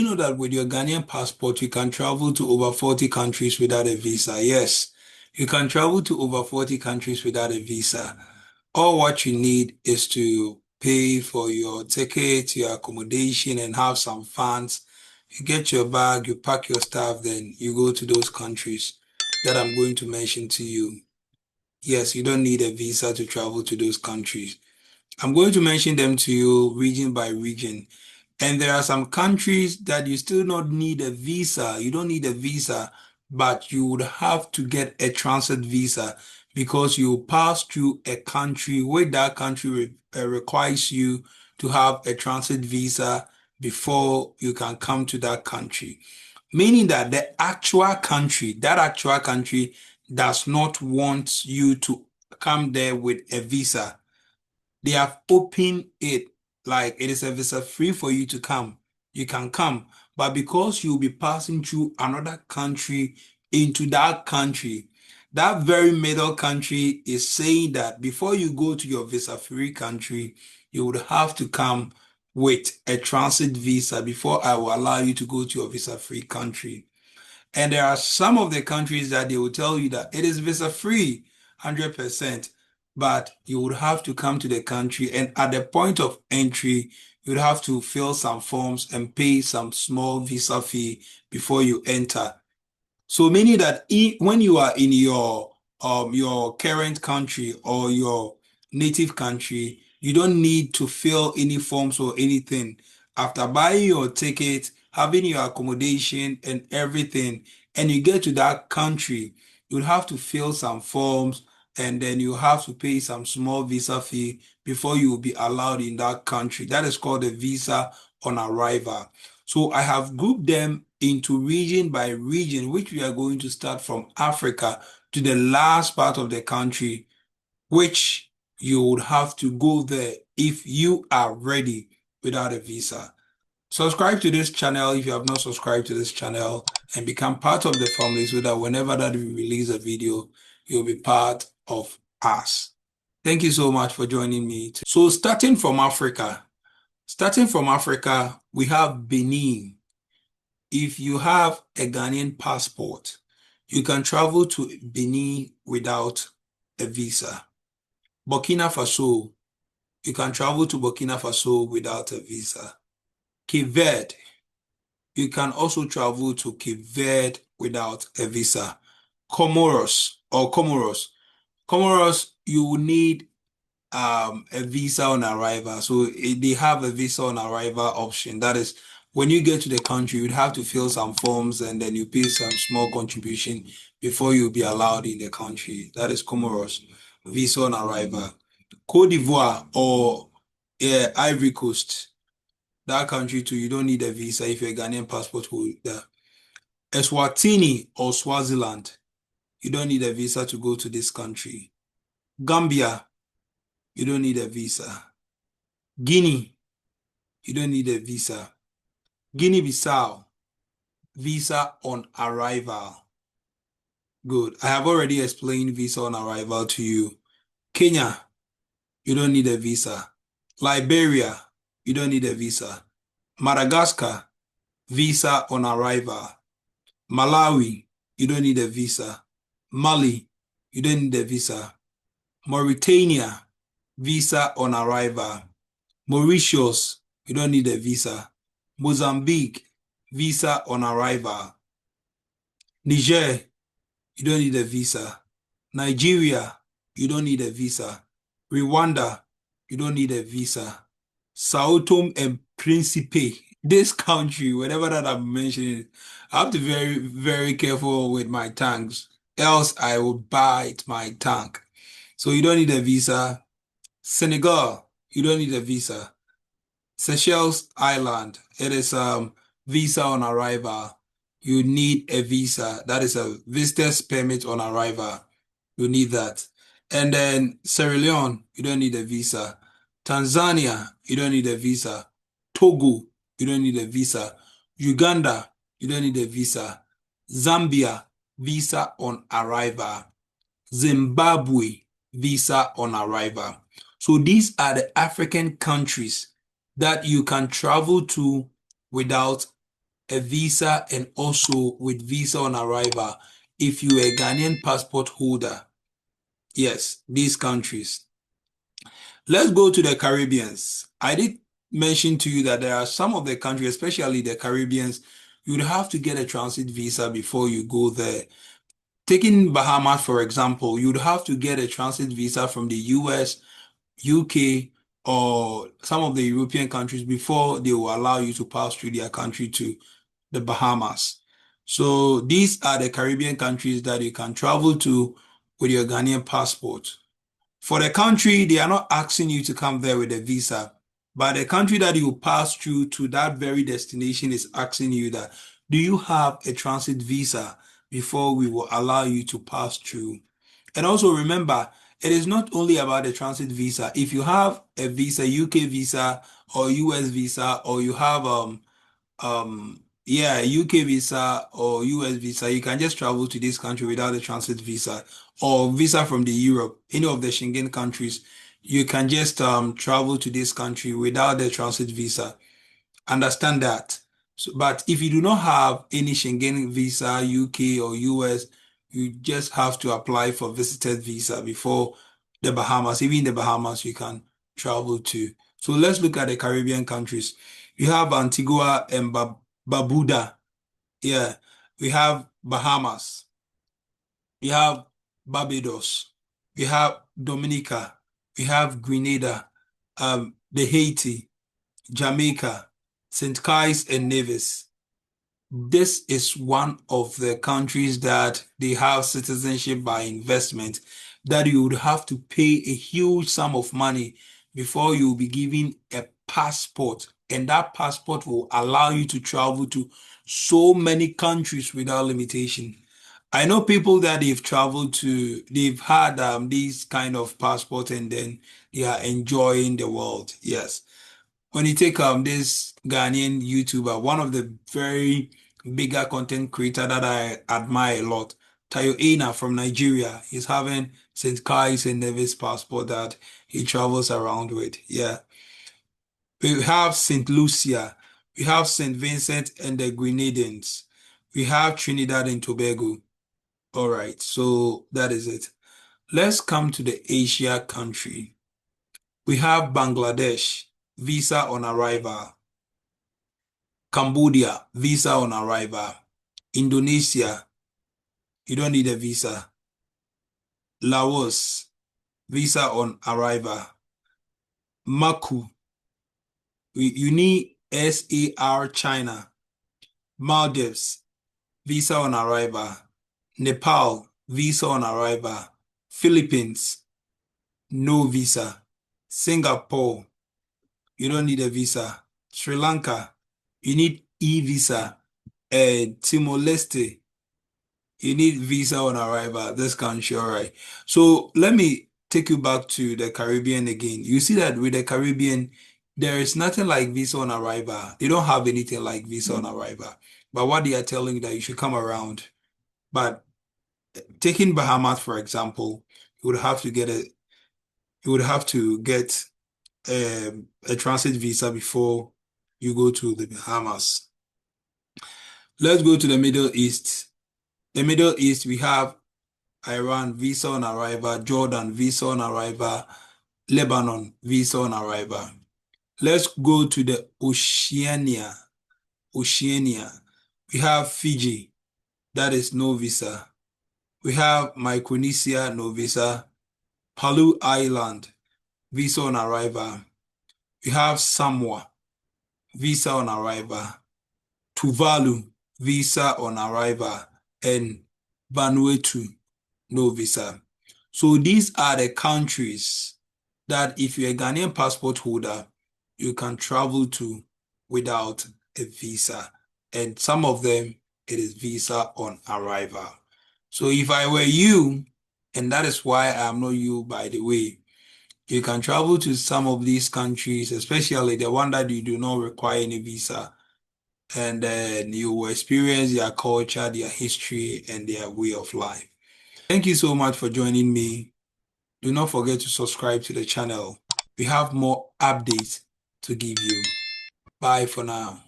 You know that with your Ghanaian passport, you can travel to over 40 countries without a visa. Yes, you can travel to over 40 countries without a visa. All what you need is to pay for your ticket, your accommodation, and have some funds. You get your bag, you pack your stuff, then you go to those countries that I'm going to mention to you. Yes, you don't need a visa to travel to those countries. I'm going to mention them to you region by region. And there are some countries that you still not need a visa. You don't need a visa, but you would have to get a transit visa because you pass through a country where that country requires you to have a transit visa before you can come to that country. Meaning that that actual country does not want you to come there with a visa. They have opened it like it is a visa free for you to come. You can come, but because you'll be passing through another country into that country, that very middle country is saying that before you go to your visa free country, you would have to come with a transit visa before I will allow you to go to your visa free country. And there are some of the countries that they will tell you that it is visa free, 100%, but you would have to come to the country. And at the point of entry, you'd have to fill some forms and pay some small visa fee before you enter. So meaning that when you are in your current country or your native country, you don't need to fill any forms or anything. After buying your ticket, having your accommodation and everything, and you get to that country, you'll have to fill some forms and then you have to pay some small visa fee before you will be allowed in that country. That is called a visa on arrival. So I have grouped them into region by region, which we are going to start from Africa to the last part of the country, which you would have to go there if you are ready without a visa. Subscribe to this channel if you have not subscribed to this channel and become part of the family so that whenever that we release a video, you'll be part of us. Thank you so much for joining me. So starting from Africa, we have Benin. If you have a Ghanaian passport, you can travel to Benin without a visa. Burkina Faso, you can travel to Burkina Faso without a visa. Cape Verde, you can also travel to Cape Verde without a visa. Comoros, you will need a visa on arrival. So they have a visa on arrival option. That is, when you get to the country, you'd have to fill some forms and then you pay some small contribution before you'll be allowed in the country. That is Comoros, visa on arrival. Cote d'Ivoire or Ivory Coast, that country too, you don't need a visa if you're a Ghanaian passport holder. Eswatini or Swaziland, you don't need a visa to go to this country. Gambia, you don't need a visa. Guinea, you don't need a visa. Guinea-Bissau, visa on arrival. Good. I have already explained visa on arrival to you. Kenya, you don't need a visa. Liberia, you don't need a visa. Madagascar, visa on arrival. Malawi, you don't need a visa. Mali, you don't need a visa. Mauritania, visa on arrival. Mauritius, you don't need a visa. Mozambique, visa on arrival. Niger, you don't need a visa. Nigeria, you don't need a visa. Rwanda, you don't need a visa. Sao Tome and Principe, this country, whatever that I'm mentioning, I have to be very, very careful with my tongues, else I will bite my tongue. So you don't need a visa. Senegal, you don't need a visa. Seychelles Island, it is visa on arrival. You need a visa. That is a visitor's permit on arrival. You need that. And then Sierra Leone, you don't need a visa. Tanzania, you don't need a visa. Togo, you don't need a visa. Uganda, you don't need a visa. Zambia, visa on arrival. Zimbabwe, visa on arrival. So these are the African countries that you can travel to without a visa and also with visa on arrival if you are a Ghanaian passport holder. Yes, these countries. Let's go to the Caribbeans. I did mention to you that there are some of the countries, especially the Caribbeans, you'd have to get a transit visa before you go there. Taking Bahamas, for example, you'd have to get a transit visa from the US, UK, or some of the European countries before they will allow you to pass through their country to the Bahamas. So these are the Caribbean countries that you can travel to with your Ghanaian passport. For the country, they are not asking you to come there with a visa, but the country that you pass through to that very destination is asking you that, do you have a transit visa before we will allow you to pass through? And also remember, it is not only about the transit visa. If you have a visa, UK visa or US visa, or you have yeah, UK visa or US visa, you can just travel to this country without a transit visa or visa from the Europe, any of the Schengen countries. You can just travel to this country without the transit visa. Understand that. So, but if you do not have any Schengen visa, UK or US, you just have to apply for visited visa before the Bahamas. Even the Bahamas, you can travel to. So let's look at the Caribbean countries. We have Antigua and Barbuda. Yeah. We have Bahamas. We have Barbados. We have Dominica. We have Grenada, the Haiti, Jamaica, St. Kitts and Nevis. This is one of the countries that they have citizenship by investment that you would have to pay a huge sum of money before you'll be given a passport. And that passport will allow you to travel to so many countries without limitation. I know people that they've had these kind of passport and then they are enjoying the world. Yes. When you take this Ghanaian YouTuber, one of the very bigger content creator that I admire a lot, Tayo Aina from Nigeria, he's having St. Kitts and Nevis passport that he travels around with. Yeah. We have St. Lucia, we have St. Vincent and the Grenadines, we have Trinidad and Tobago. All right, so that is it. Let's come to the Asia country. We have Bangladesh, visa on arrival. Cambodia, visa on arrival. Indonesia, you don't need a visa. Laos, visa on arrival. Maku, you need SAR China. Maldives, visa on arrival. Nepal, visa on arrival. Philippines, no visa. Singapore, you don't need a visa. Sri Lanka, you need eVisa. Timor-Leste, you need visa on arrival. This country, all right. So let me take you back to the Caribbean again. You see that with the Caribbean, there is nothing like visa on arrival. They don't have anything like visa on arrival. But what they are telling you that you should come around. But taking Bahamas, for example, you would have to get a transit visa before you go to the Bahamas. Let's go to the Middle East. The Middle East, we have Iran, visa on arrival. Jordan, visa on arrival. Lebanon, visa on arrival. Let's go to the Oceania. Oceania. We have Fiji, that is no visa. We have Micronesia, no visa. Palau Island, visa on arrival. We have Samoa, visa on arrival. Tuvalu, visa on arrival. And Vanuatu, no visa. So these are the countries that if you're a Ghanaian passport holder, you can travel to without a visa. And some of them, it is visa on arrival. So if I were you, and that is why I'm not you, by the way, you can travel to some of these countries, especially the one that you do not require any visa, and then you will experience their culture, their history, and their way of life. Thank you so much for joining me. Do not forget to subscribe to the channel. We have more updates to give you. Bye for now.